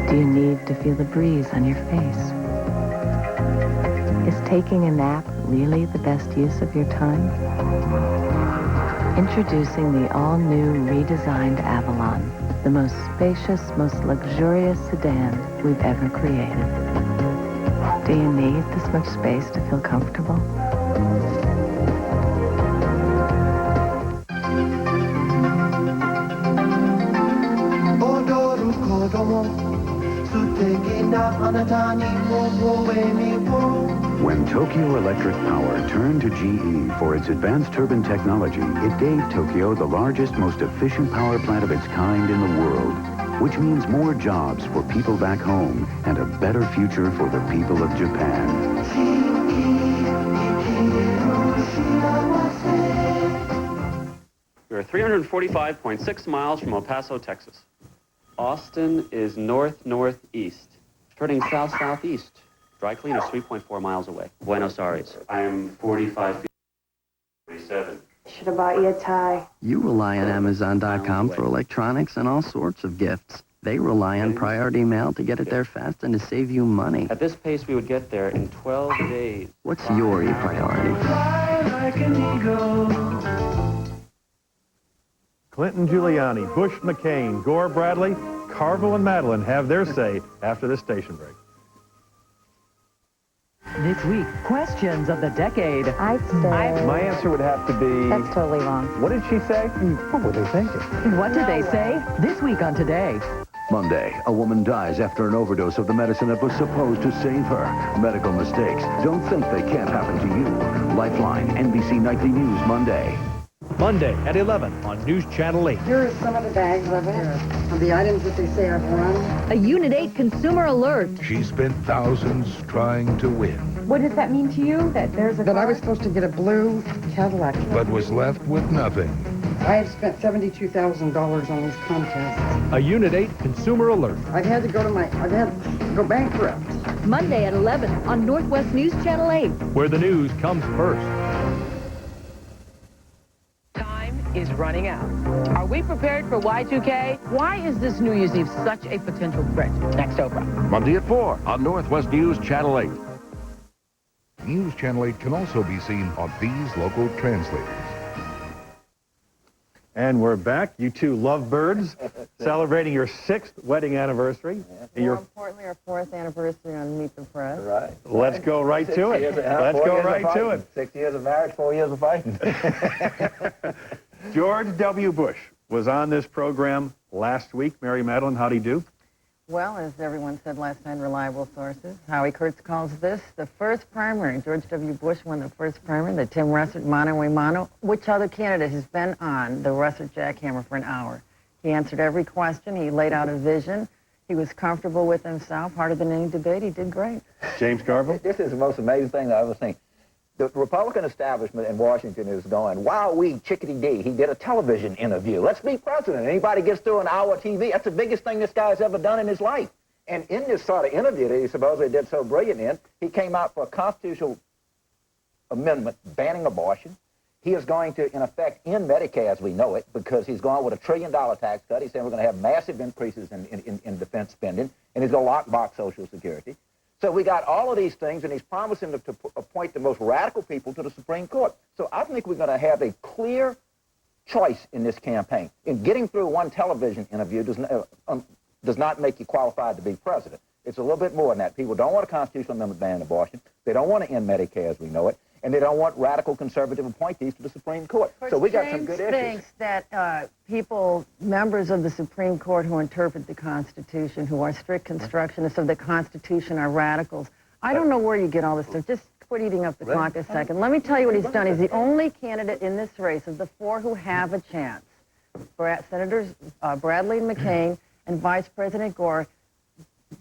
Do you need to feel the breeze on your face? Is taking a nap really the best use of your time? Introducing the all-new redesigned Avalon, the most spacious, most luxurious sedan we've ever created. Do you need this much space to feel comfortable? When Tokyo Electric Power turned to GE for its advanced turbine technology, it gave Tokyo the largest, most efficient power plant of its kind in the world, which means more jobs for people back home and a better future for the people of Japan. We're 345.6 miles from El Paso, Texas. Austin is north-northeast. Turning south-southeast. Dry cleaner 3.4 miles away. Buenos Aires. I am 45 feet. 47. Should have bought you a tie. You rely on Amazon.com for electronics and all sorts of gifts. They rely on priority mail to get it there fast and to save you money. At this pace, we would get there in 12 days. What's your e-priority? Like an eagle. Clinton, Giuliani, Bush, McCain, Gore, Bradley, Carville, and Madeline have their say after this station break. This week, questions of the decade. I'd say... My answer would have to be... That's totally wrong. What did she say? What were they thinking? What did they say? This week on Today. Monday, a woman dies after an overdose of the medicine that was supposed to save her. Medical mistakes. Don't think they can't happen to you. Lifeline, NBC Nightly News, Monday. Monday at 11 on News Channel 8. Here are some of the bags of it, of the items that they say I've run. A Unit 8 consumer alert. She spent thousands trying to win, What does that mean to you? That there's a That I was supposed to get a blue Cadillac. but was left with nothing. I have spent $72,000 on these contests. A Unit 8 consumer alert. I've had to go bankrupt. Monday at 11 on Northwest News Channel 8. Where the news comes first. Is running out. Are we prepared for Y2K? Why is this New Year's Eve such a potential threat? Next, Oprah. Monday at 4 on Northwest News Channel 8. News Channel 8 can also be seen on these local translators. And we're back. You two lovebirds, celebrating your 6th wedding anniversary. More importantly, our 4th anniversary on Meet the Press. Right. Let's go right to it. Let's go right to it. 6 years of marriage, 4 years of fighting. George W. Bush was on this program last week. Mary Madeline, how'd he do? Well, as everyone said last night, reliable sources. Howie Kurtz calls this the first primary. George W. Bush won the first primary, the Tim Russert mano a mano. Which other candidate has been on the Russert jackhammer for an hour? He answered every question. He laid out a vision. He was comfortable with himself. Harder than any debate. He did great. James Garville? This is the most amazing thing I've ever seen. The Republican establishment in Washington is going, wow, chickadee-dee, he did a television interview. Let's be president. Anybody gets through an hour TV, that's the biggest thing this guy's ever done in his life. And in this sort of interview that he supposedly did so brilliant in, he came out for a constitutional amendment banning abortion. He is going to, in effect, end Medicare as we know it, because he's gone with $1 trillion tax cut. He's saying we're going to have massive increases in defense spending, and he's going to lockbox Social Security. So we got all of these things, and he's promising to appoint the most radical people to the Supreme Court. So I think we're going to have a clear choice in this campaign. In getting through one television interview does not make you qualified to be president. It's a little bit more than that. People don't want a constitutional amendment banning abortion. They don't want to end Medicare as we know it. And they don't want radical conservative appointees to the Supreme Court. So we got some good issues. James thinks that members of the Supreme Court who interpret the Constitution, who are strict constructionists of the Constitution, are radicals. I don't know where you get all this stuff. Just quit eating up the clock a second. Let me tell you what he's done. He's the only candidate in this race of the 4 who have a chance. Senators Bradley and McCain and Vice President Gore.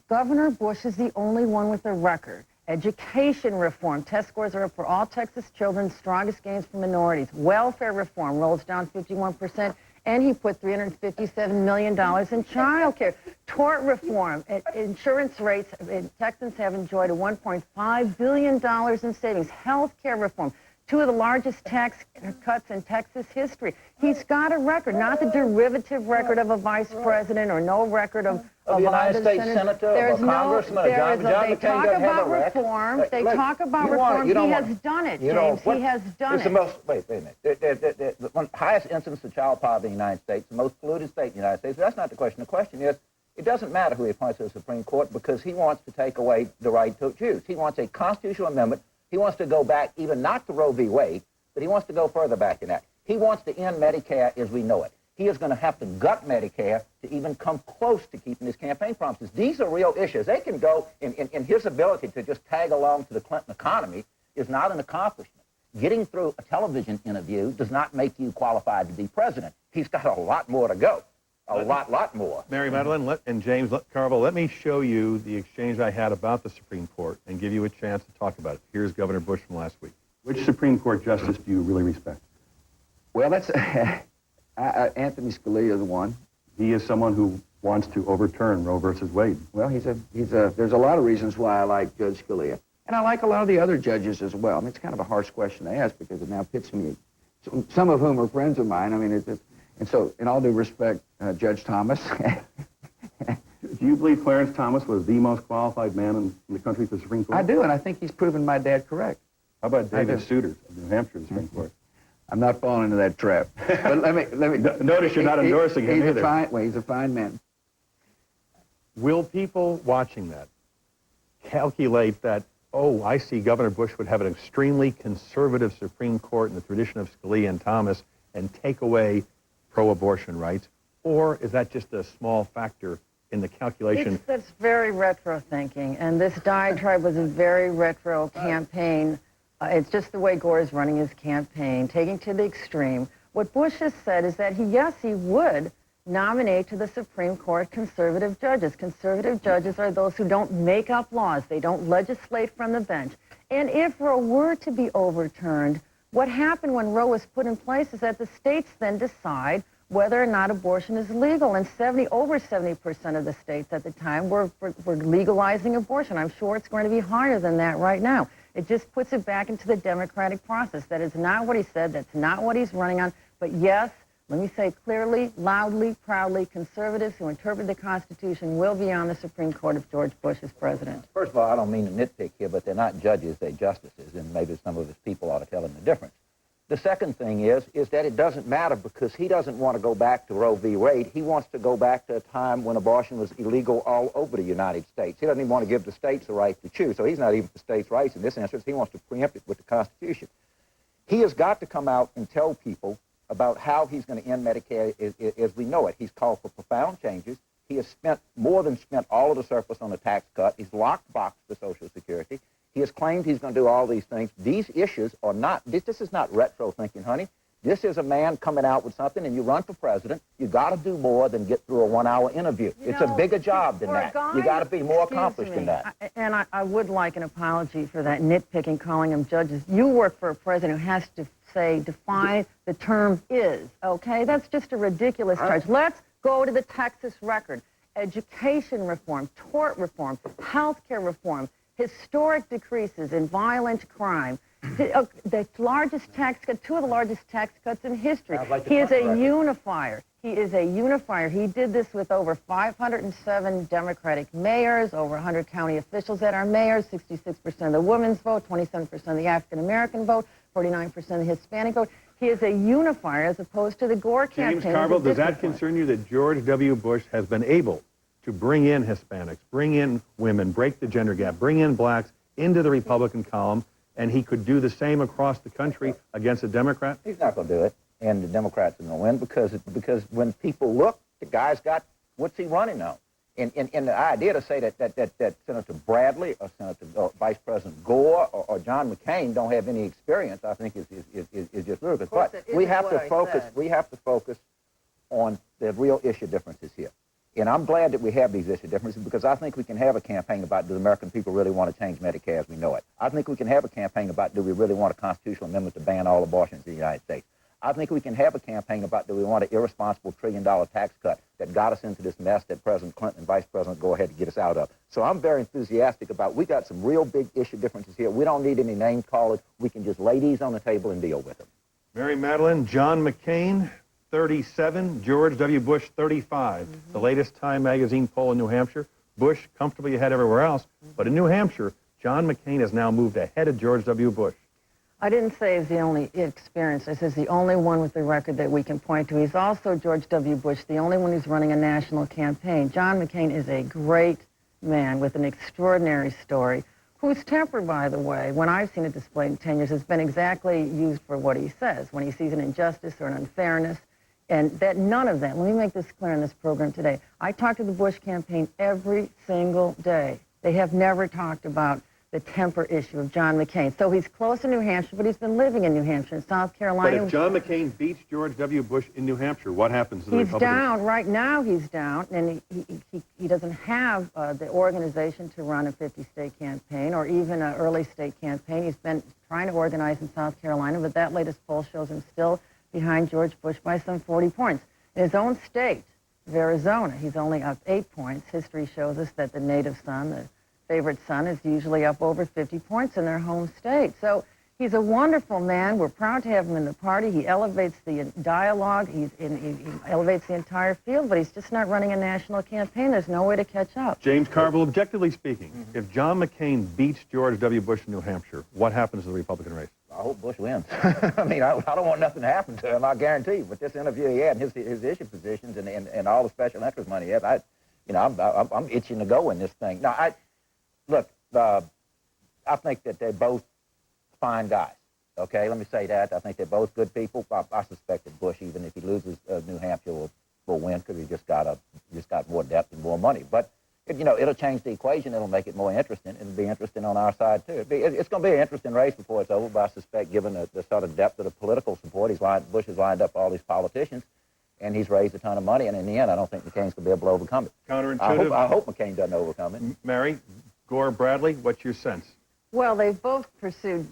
Governor Bush is the only one with a record. Education reform. Test scores are up for all Texas children. Strongest gains for minorities. Welfare reform rolls down 51%. And he put $357 million in child care. Tort reform. Insurance rates. Texans have enjoyed a $1.5 billion in savings. Health care reform. 2 of the largest tax cuts in Texas history. He's got a record, not the derivative record of a vice president or no record of a United States senator, a congressman, they talk about reform. They talk about reform. He has done it, James. He has done it. Wait a minute. The highest incidence of child poverty in the United States, the most polluted state in the United States. But that's not the question. The question is, it doesn't matter who he appoints to the Supreme Court because he wants to take away the right to choose. He wants a constitutional amendment. He wants to go back, even not to Roe v. Wade, but he wants to go further back than that. He wants to end Medicare as we know it. He is going to have to gut Medicare to even come close to keeping his campaign promises. These are real issues. They can go, in his ability to just tag along to the Clinton economy is not an accomplishment. Getting through a television interview does not make you qualified to be president. He's got a lot more to go. A lot more. Mary Madeline and James Carville, let me show you the exchange I had about the Supreme Court and give you a chance to talk about it. Here's Governor Bush from last week. Which Supreme Court justice do you really respect? Well, that's Anthony Scalia, the one. He is someone who wants to overturn Roe versus Wade. Well, there's a lot of reasons why I like Judge Scalia. And I like a lot of the other judges as well. I mean, it's kind of a harsh question to ask because it now pits me, some of whom are friends of mine. I mean, and so, in all due respect, Judge Thomas. Do you believe Clarence Thomas was the most qualified man in the country for the Supreme Court? I do, and I think he's proven my dad correct. How about David Souter of New Hampshire Supreme Court? I'm not falling into that trap. But let me Notice you're not endorsing him either. He's a fine man. Will people watching that calculate that, oh, I see Governor Bush would have an extremely conservative Supreme Court in the tradition of Scalia and Thomas and take away pro-abortion rights? Or is that just a small factor in the calculation? That's very retro thinking, and this diatribe was a very retro campaign. It's just the way Gore is running his campaign, taking to the extreme. What Bush has said is that he would nominate to the Supreme Court conservative judges. Conservative judges are those who don't make up laws. They don't legislate from the bench. And if Roe were to be overturned, what happened when Roe was put in place is that the states then decide whether or not abortion is legal. And over 70% of the states at the time were legalizing abortion. I'm sure it's going to be higher than that right now. It just puts it back into the democratic process. That is not what he said. That's not what he's running on. But yes, let me say clearly, loudly, proudly, conservatives who interpret the Constitution will be on the Supreme Court if George Bush is president. First of all, I don't mean to nitpick here, but they're not judges, they're justices, and maybe some of his people ought to tell him the difference. The second thing is that it doesn't matter because he doesn't want to go back to Roe v. Wade. He wants to go back to a time when abortion was illegal all over the United States. He doesn't even want to give the states the right to choose. So he's not even for states' rights in this instance. He wants to preempt it with the Constitution. He has got to come out and tell people about how he's going to end Medicare as we know it. He's called for profound changes. He has more than spent all of the surplus on the tax cut. He's locked boxed the Social Security. He has claimed he's going to do all these things. These issues are not, this is not retro thinking, honey. This is a man coming out with something, and you run for president. You got to do more than get through a 1-hour interview. It's a bigger job than that. You got to be more accomplished than that. And I would like an apology for that nitpicking, calling them judges. You work for a president who has to define the term is, okay? That's just a ridiculous charge. Let's go to the Texas record. Education reform, tort reform, health care reform, historic decreases in violent crime, the largest tax cut, two of the largest tax cuts in history. He is a unifier. He is a unifier. He did this with over 507 Democratic mayors, over 100 county officials that are mayors, 66% of the women's vote, 27% of the African-American vote, 49% of the Hispanic vote. He is a unifier as opposed to the Gore campaign. James Carville, does that concern you that George W. Bush has been able to bring in Hispanics, bring in women, break the gender gap, bring in blacks into the Republican column, and he could do the same across the country against a Democrat? He's not going to do it, and the Democrats are going to win because when people look, the guy's got, what's he running on? And the idea to say that Senator Bradley or Vice President Gore or John McCain don't have any experience, I think is just ludicrous. But we have to focus on the real issue differences here. And I'm glad that we have these issue differences because I think we can have a campaign about do the American people really want to change Medicare as we know it. I think we can have a campaign about do we really want a constitutional amendment to ban all abortions in the United States. I think we can have a campaign about do we want an irresponsible $1 trillion tax cut that got us into this mess that President Clinton and Vice President Gore had to get us out of. So I'm very enthusiastic about we got some real big issue differences here. We don't need any name callers. We can just lay these on the table and deal with them. Mary Madeline, John McCain, 37, George W. Bush, 35. The latest Time magazine poll in New Hampshire, Bush comfortably ahead everywhere else, but in New Hampshire, John McCain has now moved ahead of George W. Bush. I didn't say he's the only experience. I said he's the only one with the record that we can point to. He's also, George W. Bush, the only one who's running a national campaign. John McCain is a great man with an extraordinary story, whose temper, by the way, when I've seen it displayed in 10 years, has been exactly used for what he says, when he sees an injustice or an unfairness. And that none of that, let me make this clear in this program today, I talk to the Bush campaign every single day. They have never talked about the temper issue of John McCain. So he's close to New Hampshire, but he's been living in New Hampshire and South Carolina. But if John McCain beats George W. Bush in New Hampshire, what happens to the Republicans? He's down. Right now he's down, and he doesn't have the organization to run a 50-state campaign or even an early state campaign. He's been trying to organize in South Carolina, but that latest poll shows him still behind George Bush by some 40 points. In his own state of Arizona, he's only up 8 points. History shows us that the native son, the favorite son, is usually up over 50 points in their home state. So he's a wonderful man. We're proud to have him in the party. He elevates the dialogue. He elevates the entire field, but he's just not running a national campaign. There's no way to catch up. James Carville, objectively speaking, if John McCain beats George W. Bush in New Hampshire, what happens to the Republican race? I hope Bush wins. I mean, I don't want nothing to happen to him, I guarantee. But this interview he had, and his issue positions, and all the special interest money he has, I'm itching to go in this thing. Now, look, I think that they're both fine guys. Okay, let me say that. I think they're both good people. I suspect that Bush, even if he loses New Hampshire, will win because he just got more depth and more money. But it'll change the equation. It'll make it more interesting. It'll be interesting on our side too. It's going to be an interesting race before it's over. But I suspect, given the sort of depth of the political support, Bush has lined up all these politicians, and he's raised a ton of money. And in the end, I don't think McCain's going to be able to overcome it. Counterintuitive. I hope McCain doesn't overcome it. Mary, Gore, Bradley, what's your sense? Well, they've both pursued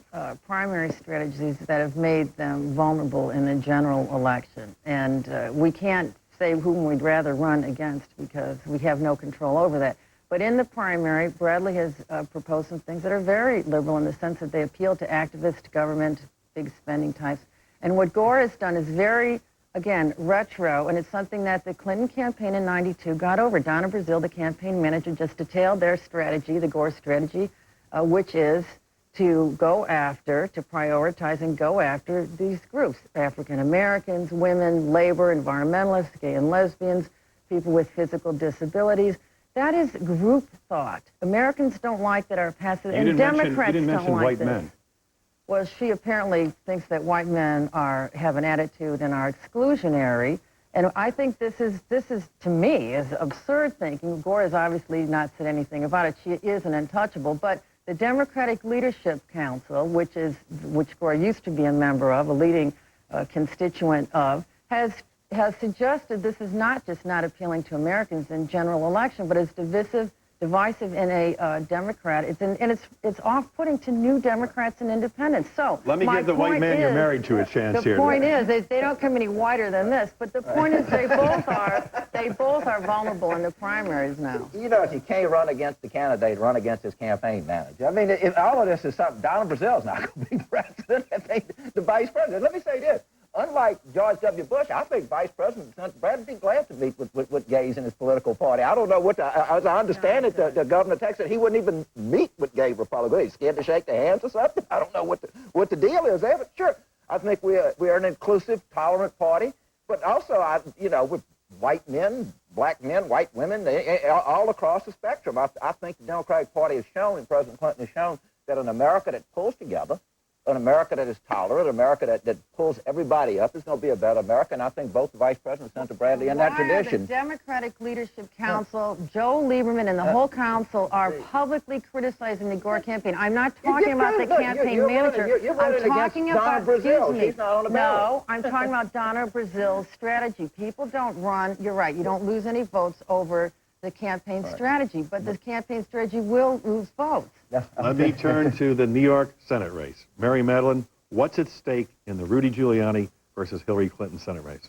primary strategies that have made them vulnerable in the general election. And we can't say whom we'd rather run against because we have no control over that. But in the primary, Bradley has proposed some things that are very liberal in the sense that they appeal to activist government, big spending types. And what Gore has done is very, again, retro, and it's something that the Clinton campaign in '92 got over. Donna Brazile, the campaign manager, just detailed their strategy, the Gore strategy, which is to prioritize and go after these groups, African Americans, women, labor, environmentalists, gay and lesbians, people with physical disabilities. That is group thought. Americans don't like that our passive, and Democrats don't like white this. Men. Well, she apparently thinks that white men have an attitude and are exclusionary. And I think this is to me, is absurd thinking. Gore has obviously not said anything about it. She is an untouchable, but the Democratic Leadership Council, which Gore used to be a member of, a leading constituent of, has suggested this is not just not appealing to Americans in general election, but it's divisive in a Democrat. It's off-putting to new Democrats and independents. So let me give the white man you're married to a chance here. The point is they don't come any whiter than this, but the point is they both are vulnerable in the primaries now. If you can't run against the candidate, run against his campaign manager. I mean, if all of this is something, Donna Brazile's not going to be president. I think the vice president. Let me say this. Unlike George W. Bush, I think Vice President Brad would be glad to meet with gays in his political party. I don't know as I understand it, the governor of Texas, he wouldn't even meet with gay Republicans. He's scared to shake their hands or something. I don't know what the deal is there, but sure, I think we are an inclusive, tolerant party. But also, with white men, black men, white women, all across the spectrum, I think the Democratic Party has shown, and President Clinton has shown, that an America that pulls together, an America that is tolerant, an America that pulls everybody up is going to be a better America, and I think both the Vice President, Senator Bradley, and that tradition. The Democratic Leadership Council, Joe Lieberman and the whole council are publicly criticizing the Gore campaign. I'm not talking about the campaign manager. I'm talking about Donna Brazile. She's not on the ballot. No, I'm talking about Donna Brazile's strategy. People don't run, you're right, you don't lose any votes over the campaign strategy, but the campaign strategy will lose votes. Let me turn to the New York Senate race. Mary Madeline, what's at stake in the Rudy Giuliani versus Hillary Clinton Senate race?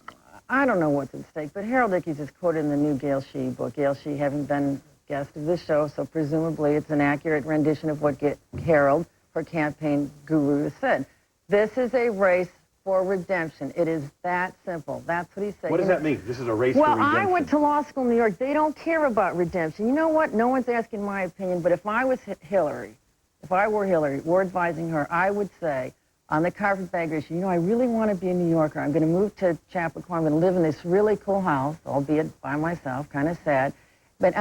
I don't know what's at stake, but Harold Ickes is quoted in the new Gail Shee book. Gail Shee having been guest of this show, so presumably it's an accurate rendition of what Harold, her campaign guru, has said. This is a race for redemption. It is that simple. That's what he said. What does that mean? This is a race for redemption? Well, I went to law school in New York. They don't care about redemption. You know what? No one's asking my opinion, but if I was Hillary, were advising her, I would say, on the carpetbagger issue, I really want to be a New Yorker. I'm going to move to Chappaqua. I'm going to live in this really cool house, albeit by myself, kind of sad. But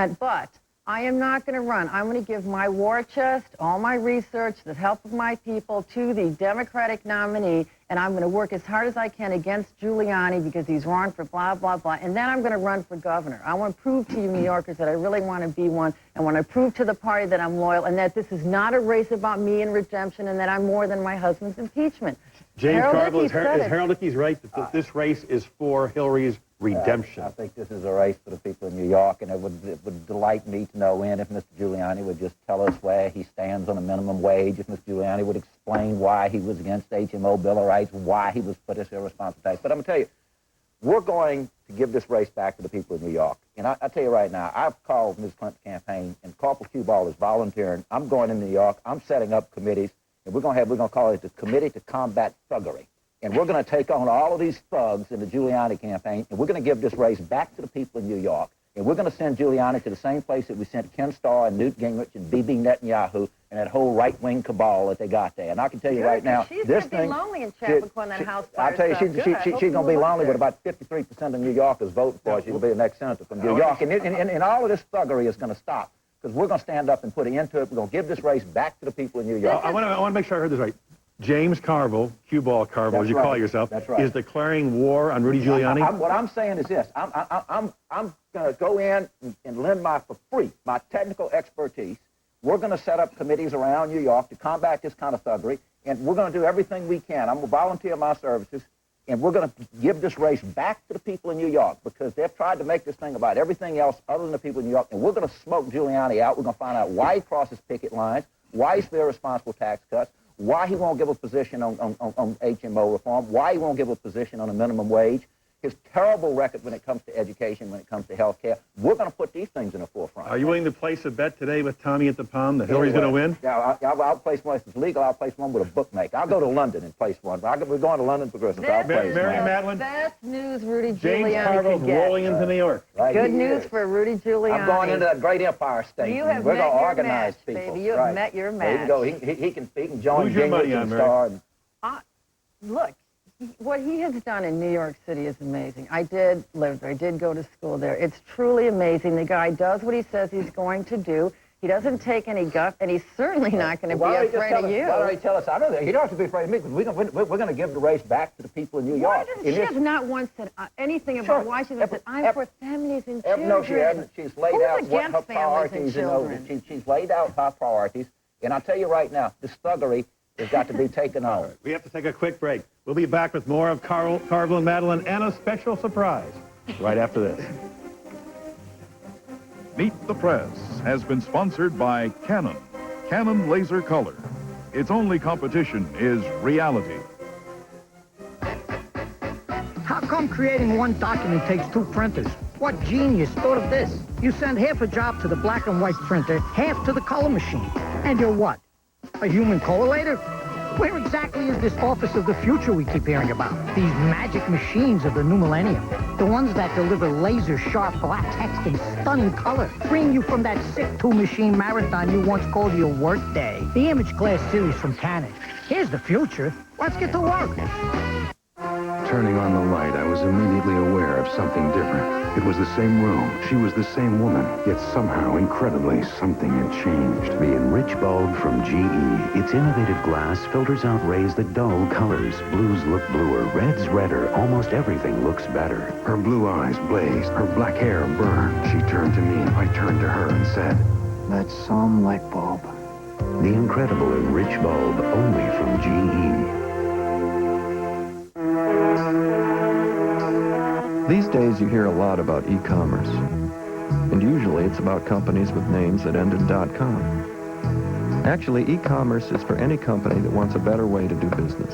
I am not going to run. I'm going to give my war chest, all my research, the help of my people to the Democratic nominee, and I'm going to work as hard as I can against Giuliani because he's wrong for blah, blah, blah, and then I'm going to run for governor. I want to prove to you New Yorkers that I really want to be one, and want to prove to the party that I'm loyal and that this is not a race about me and redemption and that I'm more than my husband's impeachment. James Carville, is Harold Ickes right that this race is for Hillary's redemption. I think this is a race for the people in New York, and it would delight me to no end if Mr. Giuliani would just tell us where he stands on a minimum wage, if Mr. Giuliani would explain why he was against the HMO Bill of Rights, why he was for this irresponsible tax. But I'm going to tell you, we're going to give this race back to the people of New York. And I tell you right now, I've called Ms. Clinton's campaign, and Corporal Q-Ball is volunteering. I'm going to New York. I'm setting up committees, and we're going to call it the Committee to Combat Thuggery. And we're going to take on all of these thugs in the Giuliani campaign, and we're going to give this race back to the people in New York. And we're going to send Giuliani to the same place that we sent Ken Starr and Newt Gingrich and Bibi Netanyahu and that whole right-wing cabal that they got there. And I can tell you right now, this thing... She's going to be lonely in Chapel when that house I tell you, she's going to be lonely with about 53% of New Yorkers voting for her. She'll be the next senator from New York. And all of this thuggery is going to stop because we're going to stand up and put an end to it. We're going to give this race back to the people in New York. I want to make sure I heard this right. James Carville, Q-Ball Carville, as you call yourself, is declaring war on Rudy Giuliani? What I'm saying is this. I'm going to go in and lend for free my technical expertise. We're going to set up committees around New York to combat this kind of thuggery, and we're going to do everything we can. I'm going to volunteer my services, and we're going to give this race back to the people in New York because they've tried to make this thing about everything else other than the people in New York, and we're going to smoke Giuliani out. We're going to find out why he crosses picket lines, why he's for irresponsible tax cuts, why he won't give a position on HMO reform, why he won't give a position on a minimum wage, his terrible record when it comes to education, when it comes to health care. We're going to put these things in the forefront. Are you willing to place a bet today with Tommy at the Palm that Hillary's going to win? Yeah, I'll place one. If it's legal, I'll place one with a bookmaker. I'll go to London and place one. We're going to London for Christmas. I'll place Mary Madeline? Best news Rudy Giuliani James Carville's rolling into New York. Right, Good news for Rudy Giuliani. I'm going into that great Empire State. You have We're met going to your organize match, people. baby. You have met your match. He can join Who's your money Gingrich on, and Mary? Starr. Look, what he has done in New York City is amazing. I did live there. I did go to school there. It's truly amazing. The guy does what he says he's going to do. He doesn't take any guff, and he's certainly not going to be afraid of you. Why don't he tell us? I know that. You don't have to be afraid of me, because we're going to give the race back to the people in New York. She has not once said anything about why she said, I'm for families and children. No, she hasn't. She's laid out what her priorities. She's laid out her priorities. And I'll tell you right now, this thuggery has got to be taken on. Right, we have to take a quick break. We'll be back with more of Carville and Madeline and a special surprise right after this. Meet the Press has been sponsored by Canon. Canon Laser Color. Its only competition is reality. How come creating one document takes two printers? What genius thought of this? You send half a job to the black and white printer, half to the color machine. And you're what? A human collator? Where exactly is this office of the future we keep hearing about? These magic machines of the new millennium. The ones that deliver laser-sharp black text in stunning color, freeing you from that sick two-machine marathon you once called your workday. The Image Class series from Canon. Here's the future. Let's get to work. Turning on the light, I was immediately aware of something different. It was the same room. She was the same woman. Yet somehow, incredibly, something had changed. The Enrich bulb from GE. Its innovative glass filters out rays that dull colors. Blues look bluer, reds redder. Almost everything looks better. Her blue eyes blazed. Her black hair burned. She turned to me. I turned to her and said, "That's some light bulb." The incredible Enrich bulb, only from GE. These days you hear a lot about e-commerce, and usually it's about companies with names that end in .com. Actually, e-commerce is for any company that wants a better way to do business,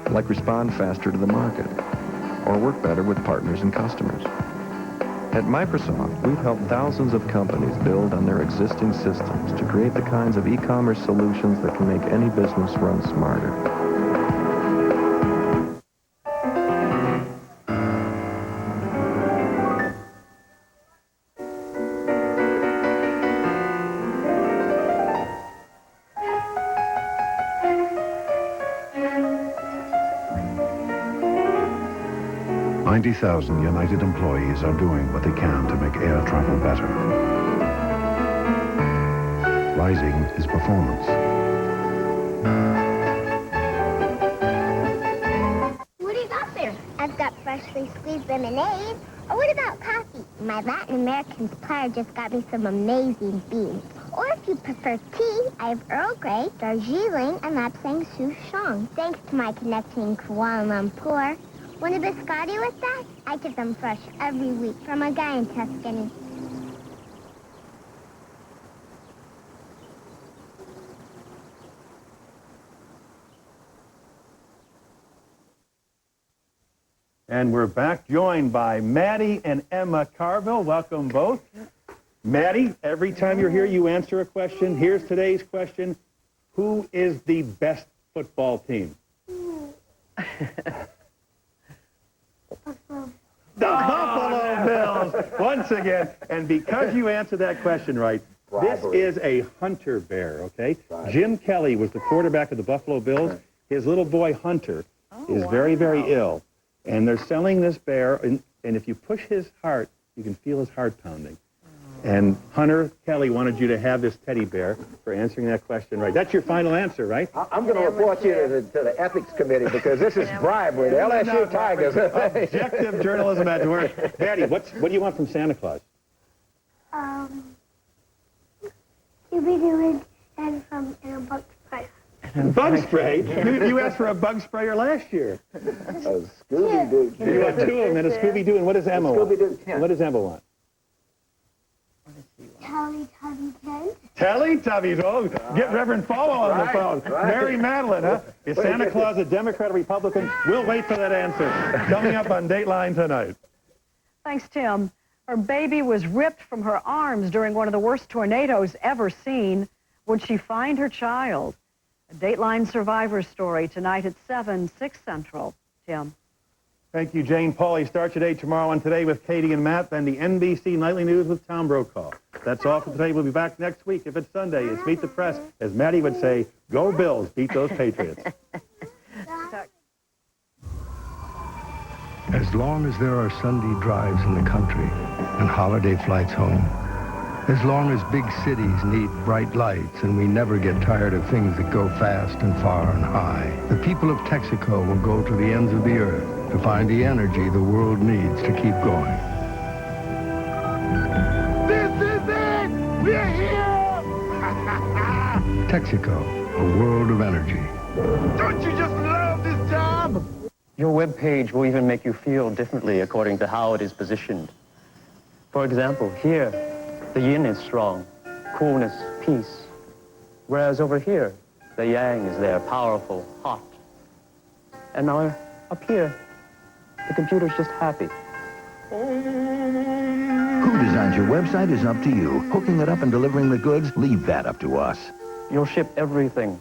like respond faster to the market, or work better with partners and customers. At Microsoft, we've helped thousands of companies build on their existing systems to create the kinds of e-commerce solutions that can make any business run smarter. "90,000 United employees are doing what they can to make air travel better. Rising is performance. What do you got there? I've got freshly squeezed lemonade. Or what about coffee? My Latin American supplier just got me some amazing beans. Or if you prefer tea, I have Earl Grey, Darjeeling, and Lapsang Souchong. Thanks to my connection in Kuala Lumpur, Want a biscotti with that? I get them fresh every week from a guy in Tuscany. And we're back, joined by Maddie and Emma Carville. Welcome both. Maddie, every time you're here, you answer a question. Here's today's question. Who is the best football team? The Buffalo Bills, once again. And because you answered that question right, this is a Hunter bear, okay? Jim Kelly was the quarterback of the Buffalo Bills. His little boy, Hunter, is very, very ill. And they're selling this bear, and if you push his heart, you can feel his heart pounding. And Hunter Kelly wanted you to have this teddy bear for answering that question right. That's your final answer, right? I'm going to report you to the ethics committee because this is bribery. The LSU Tigers. Objective journalism at work. Maddie, what do you want from Santa Claus? Scooby-Doo and from a bug spray. Bug spray? You asked for a bug sprayer last year. Scooby-Doo. You want two of them and a Scooby-Doo, and what does Emma want? Scooby-Doo tent. What does Emma want? Teletubby tent. Teletubbies. Oh, get Reverend Falwell on the phone. Mary Madeline, huh? Is Santa Claus a Democrat or Republican? We'll wait for that answer. Coming up on Dateline tonight. Thanks, Tim. Her baby was ripped from her arms during one of the worst tornadoes ever seen. Would she find her child? A Dateline survivor story tonight at 7, 6 Central. Tim. Thank you, Jane. Pauly starts your day tomorrow on Today with Katie and Matt, then the NBC Nightly News with Tom Brokaw. That's all for today. We'll be back next week. If it's Sunday, it's Meet the Press. As Maddie would say, go Bills, beat those Patriots. As long as there are Sunday drives in the country and holiday flights home, as long as big cities need bright lights and we never get tired of things that go fast and far and high, the people of Texaco will go to the ends of the earth to find the energy the world needs to keep going. This is it! We're here! Texaco, a world of energy. Don't you just love this job? Your web page will even make you feel differently according to how it is positioned. For example, here, the yin is strong, coolness, peace. Whereas over here, the yang is there, powerful, hot. And now up here, the computer's just happy. Who designs your website is up to you. Hooking it up and delivering the goods, leave that up to us. You'll ship everything